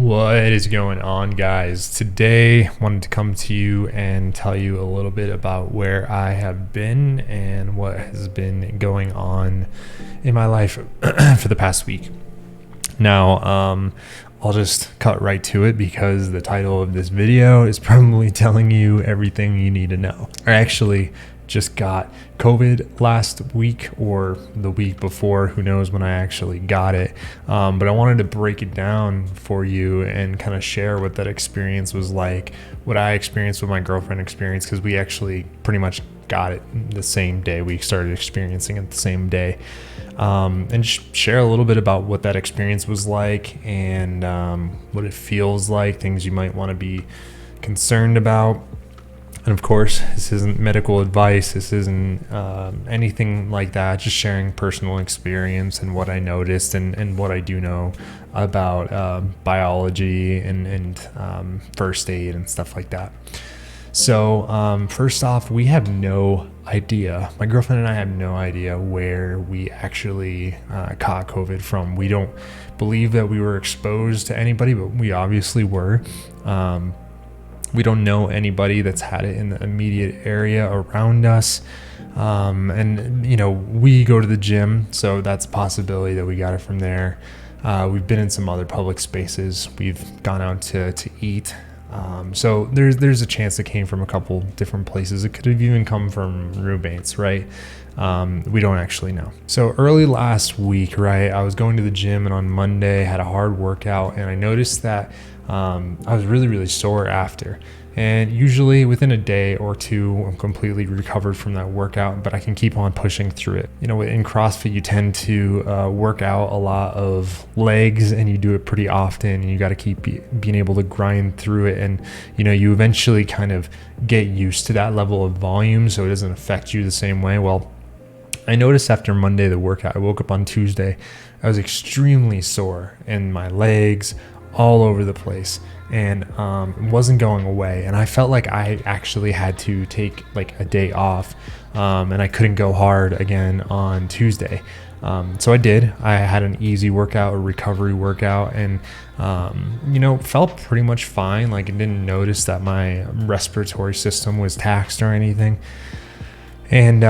What is going on, guys? Today, wanted to come to you and tell you a little bit about where I have been and what has been going on in my life for the past week. Now, I'll just cut right to it because the title of this video is probably telling you everything you need to know. I actually just got COVID last week or the week before, who knows when I actually got it. But I wanted to break it down for you and kind of share what that experience was like, what I experienced, what my girlfriend experienced, because we actually pretty much got it the same day. We started experiencing it the same day. And just share a little bit about what that experience was like and what it feels like, things you might want to be concerned about. And of course, this isn't medical advice. This isn't anything like that. Just sharing personal experience and what I noticed and what I do know about biology and first aid and stuff like that. So first off, we have no idea. My girlfriend and I have no idea where we actually caught COVID from. We don't believe that we were exposed to anybody, but we obviously were. We don't know anybody that's had it in the immediate area around us. And, you know, we go to the gym, so that's a possibility that we got it from there. We've been in some other public spaces. We've gone out to eat. So there's a chance it came from a couple different places. It could have even come from roommates, right? We don't actually know. So early last week, right, I was going to the gym, and on Monday had a hard workout, and I noticed that I was really, really sore after. And usually within a day or two, I'm completely recovered from that workout, but I can keep on pushing through it. You know, in CrossFit, you tend to work out a lot of legs, and you do it pretty often, and you got to keep being able to grind through it. And, you know, you eventually kind of get used to that level of volume, so it doesn't affect you the same way. Well, I noticed after Monday, the workout, I woke up on Tuesday, I was extremely sore in my legs, all over the place, and it wasn't going away. And I felt like I actually had to take like a day off, and I couldn't go hard again on Tuesday. So I did. I had an easy workout, a recovery workout, and you know, felt pretty much fine. Like, I didn't notice that my respiratory system was taxed or anything. And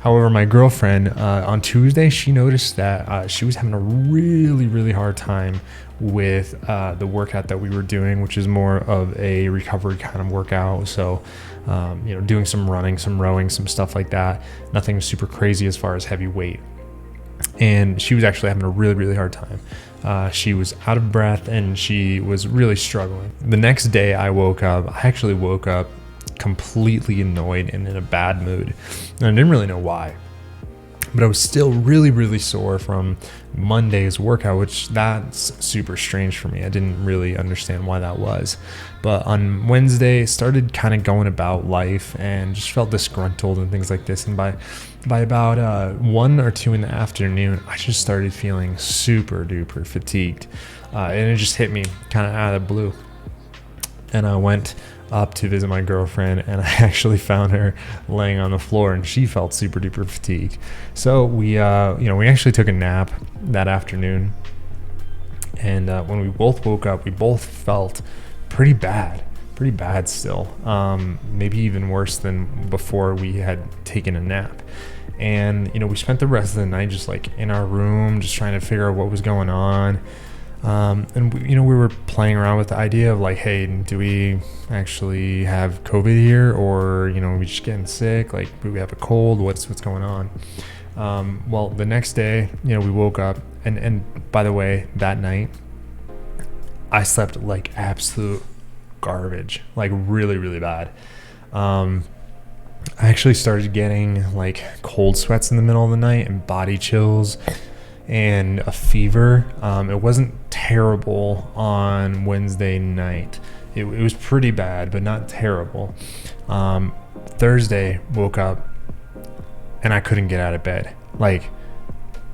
however, my girlfriend on Tuesday, she noticed that she was having a really, really hard time with the workout that we were doing, which is more of a recovery kind of workout. So, you know, doing some running, some rowing, some stuff like that. Nothing super crazy as far as heavy weight. And she was actually having a really, really hard time. She was out of breath and she was really struggling. The next day I actually woke up completely annoyed and in a bad mood. And I didn't really know why, but I was still really, really sore from Monday's workout, which that's super strange for me. I didn't really understand why that was. But on Wednesday, started kind of going about life and just felt disgruntled and things like this. And by about 1 or 2 in the afternoon, I just started feeling super duper fatigued. And it just hit me kind of out of the blue. And I went up to visit my girlfriend, and I actually found her laying on the floor, and she felt super duper fatigued. So we actually took a nap that afternoon, and when we both woke up, we both felt pretty bad still, maybe even worse than before we had taken a nap. And, you know, we spent the rest of the night just like in our room, just trying to figure out what was going on. And we were playing around with the idea of like, hey, do we actually have COVID here, or, you know, are we just getting sick? Like, do we have a cold? What's going on? Well, the next day, you know, we woke up, and by the way, that night I slept like absolute garbage, like really, really bad. I actually started getting like cold sweats in the middle of the night and body chills and a fever. It wasn't terrible on Wednesday night. It was pretty bad, but not terrible. Thursday, woke up and I couldn't get out of bed. Like,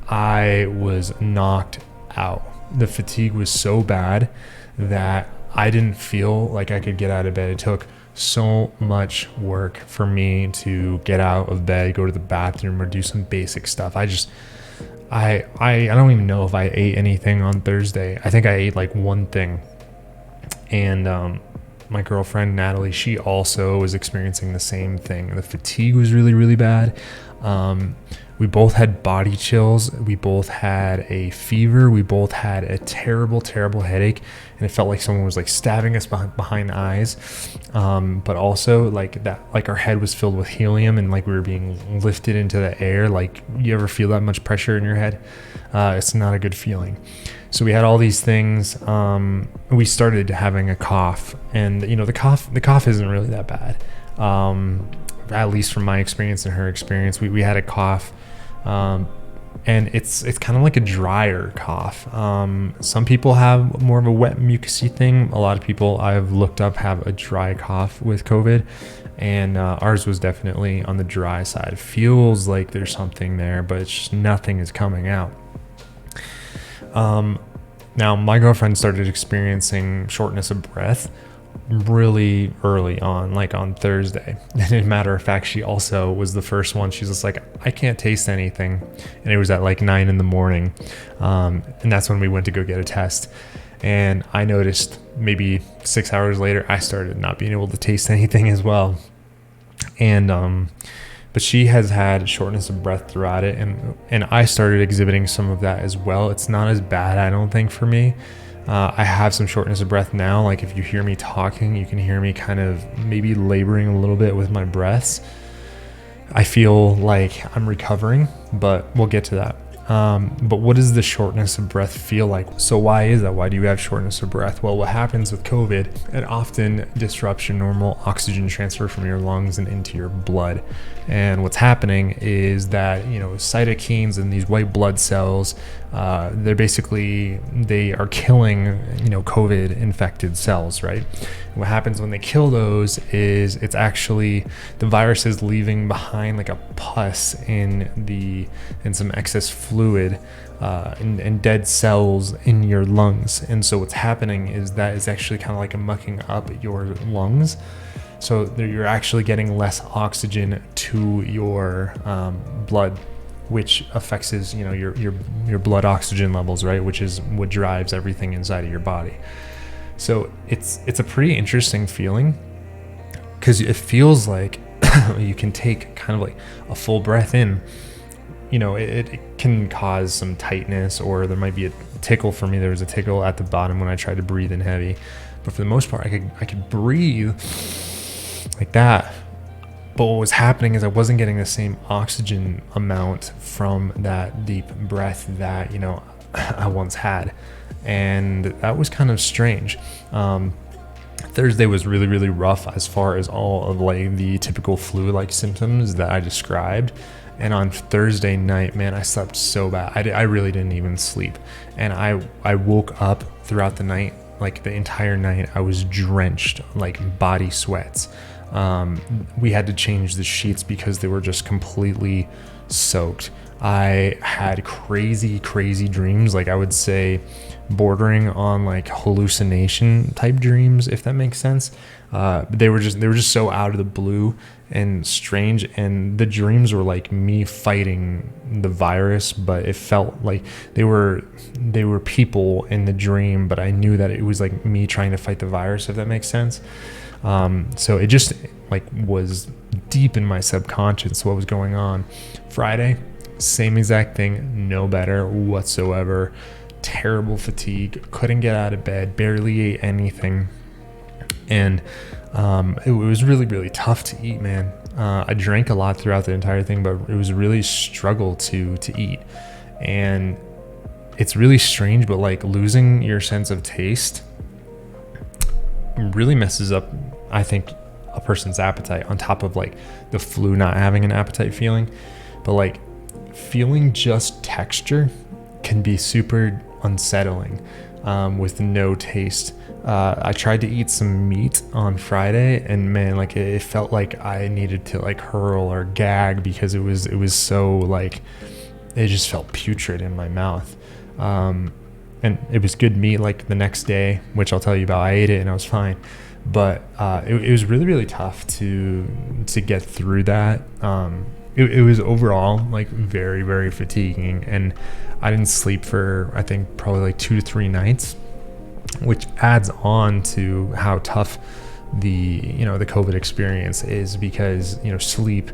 I was knocked out. The fatigue was so bad that I didn't feel like I could get out of bed. It took so much work for me to get out of bed, go to the bathroom, or do some basic stuff. I don't even know if I ate anything on Thursday. I think I ate like one thing. And my girlfriend Natalie, she also was experiencing the same thing. The fatigue was really, really bad. We both had body chills. We both had a fever. We both had a terrible, terrible headache, and it felt like someone was like stabbing us behind the eyes. But also like that, like our head was filled with helium, and like we were being lifted into the air. Like, you ever feel that much pressure in your head? It's not a good feeling. So we had all these things. We started having a cough, and the cough isn't really that bad. At least from my experience and her experience, we had a cough. And it's kind of like a drier cough. Some people have more of a wet mucousy thing. A lot of people I've looked up have a dry cough with COVID, and ours was definitely on the dry side. It feels like there's something there, but it's just nothing is coming out. Now my girlfriend started experiencing shortness of breath really early on, like on Thursday. And as a matter of fact, she also was the first one. She's just like, I can't taste anything. And it was at like 9 a.m. And that's when we went to go get a test. And I noticed maybe 6 hours later, I started not being able to taste anything as well. And, but she has had shortness of breath throughout it. And I started exhibiting some of that as well. It's not as bad, I don't think, for me. I have some shortness of breath now. Like, if you hear me talking, you can hear me kind of maybe laboring a little bit with my breaths. I feel like I'm recovering, but we'll get to that. But what does the shortness of breath feel like? So why is that? Why do you have shortness of breath? Well, what happens with COVID, it often disrupts your normal oxygen transfer from your lungs and into your blood. And what's happening is that, cytokines and these white blood cells, they are killing, COVID infected cells, right? And what happens when they kill those is it's actually the virus is leaving behind like a pus in some excess fluid and dead cells in your lungs. And so what's happening is that is actually kind of like mucking up your lungs. So you're actually getting less oxygen to your blood, which affects your blood oxygen levels, right? Which is what drives everything inside of your body. So it's a pretty interesting feeling, because it feels like you can take kind of like a full breath in. It can cause some tightness, or there might be a tickle. For me, there was a tickle at the bottom when I tried to breathe in heavy, but for the most part, I could breathe like that. But what was happening is I wasn't getting the same oxygen amount from that deep breath that I once had, and that was kind of strange. Thursday was really, really rough as far as all of like the typical flu-like symptoms that I described. And on Thursday night, man, I slept so bad. I really didn't even sleep. And I woke up throughout the night, like the entire night, I was drenched, like body sweats. We had to change the sheets because they were just completely soaked. I had crazy, crazy dreams. Like, I would say bordering on like hallucination type dreams, if that makes sense. They were just so out of the blue and strange, and the dreams were like me fighting the virus, but it felt like they were people in the dream, but I knew that it was like me trying to fight the virus, if that makes sense. So it just like was deep in my subconscious what was going on. Friday, same exact thing, no better whatsoever. Terrible fatigue, couldn't get out of bed, barely ate anything. And it was really, really tough to eat, man. I drank a lot throughout the entire thing, but it was really struggle to eat. And it's really strange, but like losing your sense of taste really messes up, I think, a person's appetite, on top of like the flu not having an appetite feeling. But like feeling just texture can be super unsettling with no taste. I tried to eat some meat on Friday, and man, like it felt like I needed to like hurl or gag, because it was so like, it just felt putrid in my mouth. And it was good meat like the next day, which I'll tell you about. I ate it and I was fine, but it was really, really tough to get through that. it was overall like very, very fatiguing. And I didn't sleep for, I think, probably like 2 to 3 nights, which adds on to how tough the COVID experience is, because sleep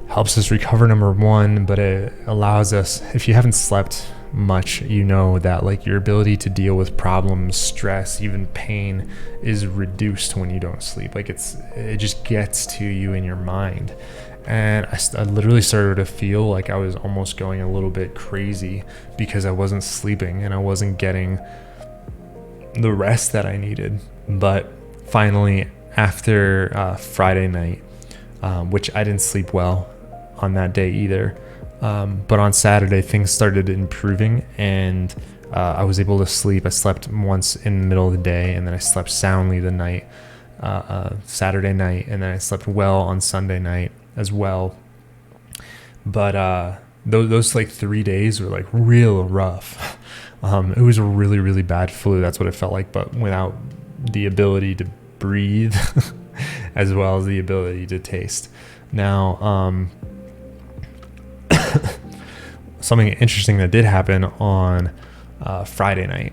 helps us recover, number one, but it allows us, if you haven't slept much, that like your ability to deal with problems, stress, even pain is reduced when you don't sleep. Like it just gets to you in your mind. And I literally started to feel like I was almost going a little bit crazy because I wasn't sleeping and I wasn't getting the rest that I needed. But finally, after Friday night, which I didn't sleep well on that day either, but on Saturday things started improving, and I was able to sleep. I slept once in the middle of the day, and then I slept soundly the night Saturday night, and then I slept well on Sunday night as well. But those like 3 days were like real rough. It was a really, really bad flu. That's what it felt like, but without the ability to breathe as well as the ability to taste. Now, something interesting that did happen on Friday night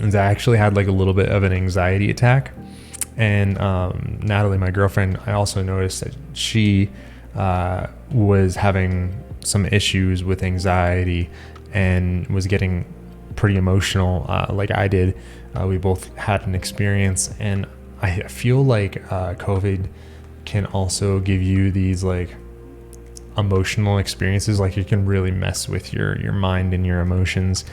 is I actually had like a little bit of an anxiety attack. And Natalie, my girlfriend, I also noticed that she was having some issues with anxiety and was getting pretty emotional like I did. We both had an experience, and I feel like COVID can also give you these like emotional experiences. Like it can really mess with your mind and your emotions.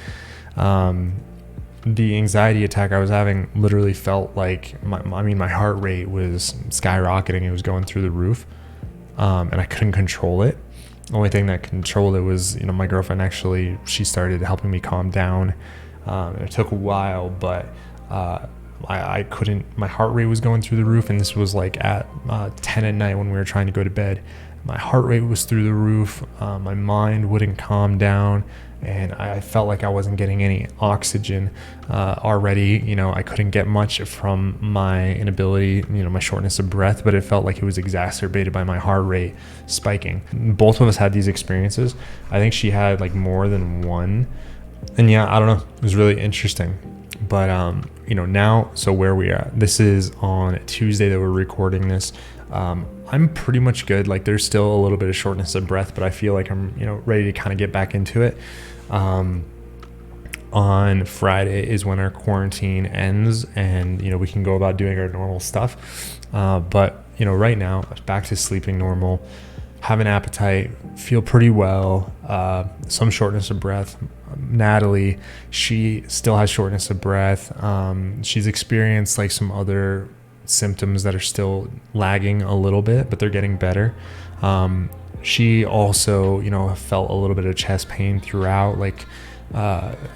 The anxiety attack I was having literally felt like my heart rate was skyrocketing. It was going through the roof, and I couldn't control it. The only thing that controlled it was, my girlfriend. Actually, she started helping me calm down. It took a while, but I couldn't. My heart rate was going through the roof, and this was like at 10 at night when we were trying to go to bed. My heart rate was through the roof. My mind wouldn't calm down, and I felt like I wasn't getting any oxygen already. I couldn't get much from my inability, my shortness of breath, but it felt like it was exacerbated by my heart rate spiking. Both of us had these experiences. I think she had like more than one. And yeah, I don't know. It was really interesting. But, now, so where we are, this is on Tuesday that we're recording this. I'm pretty much good. Like there's still a little bit of shortness of breath, but I feel like I'm, ready to kind of get back into it. On Friday is when our quarantine ends, and, we can go about doing our normal stuff. But, right now I'm back to sleeping normal, have an appetite, feel pretty well, some shortness of breath. Natalie, she still has shortness of breath. She's experienced like some other symptoms that are still lagging a little bit, but they're getting better. She also, felt a little bit of chest pain throughout, like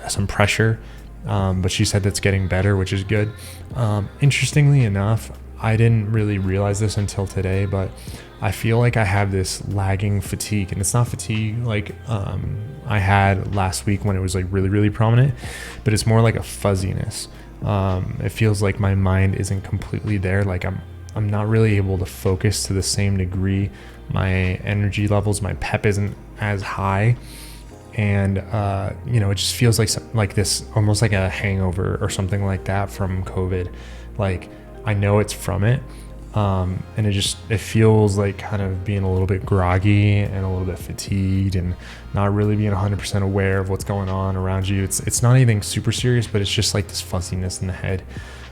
some pressure, but she said that's getting better, which is good. Interestingly enough, I didn't really realize this until today, but I feel like I have this lagging fatigue, and it's not fatigue like I had last week when it was like really, really prominent, but it's more like a fuzziness. It feels like my mind isn't completely there. Like I'm not really able to focus to the same degree. My energy levels, my pep isn't as high, and it just feels like this, almost like a hangover or something like that from COVID. Like I know it's from it. And it feels like kind of being a little bit groggy and a little bit fatigued and not really being 100% aware of what's going on around you. It's not anything super serious, but it's just like this fuzziness in the head.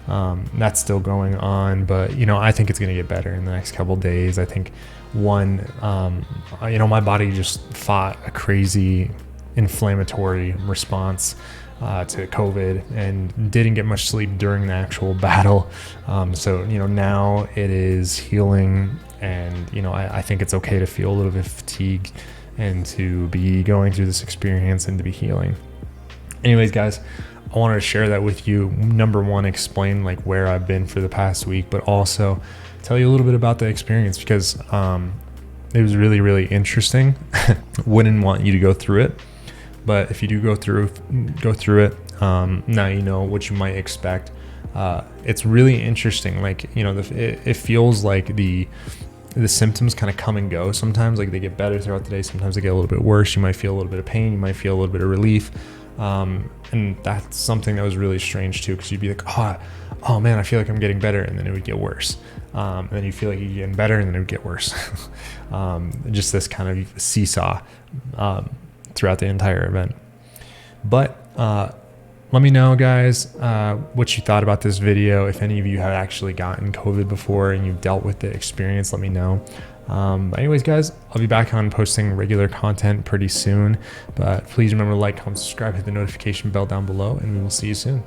That's still going on, but I think it's going to get better in the next couple of days. I think my body just fought a crazy inflammatory response to COVID and didn't get much sleep during the actual battle. So now it is healing, and I think it's okay to feel a little bit fatigued and to be going through this experience and to be healing. Anyways, guys, I wanted to share that with you. Number one, explain like where I've been for the past week, but also tell you a little bit about the experience, because it was really, really interesting. Wouldn't want you to go through it, but if you do go through it, now you know what you might expect. It's really interesting. Like, it feels like the the symptoms kind of come and go sometimes. Like they get better throughout the day, sometimes they get a little bit worse. You might feel a little bit of pain, you might feel a little bit of relief, and that's something that was really strange too, because you'd be like, oh man, I feel like I'm getting better, and then it would get worse, and then you feel like you're getting better, and then it would get worse. Just this kind of seesaw throughout the entire event. But let me know, guys, what you thought about this video. If any of you have actually gotten COVID before and you've dealt with the experience, let me know. But anyways, guys, I'll be back on posting regular content pretty soon. But please remember to like, comment, subscribe, hit the notification bell down below, and we will see you soon.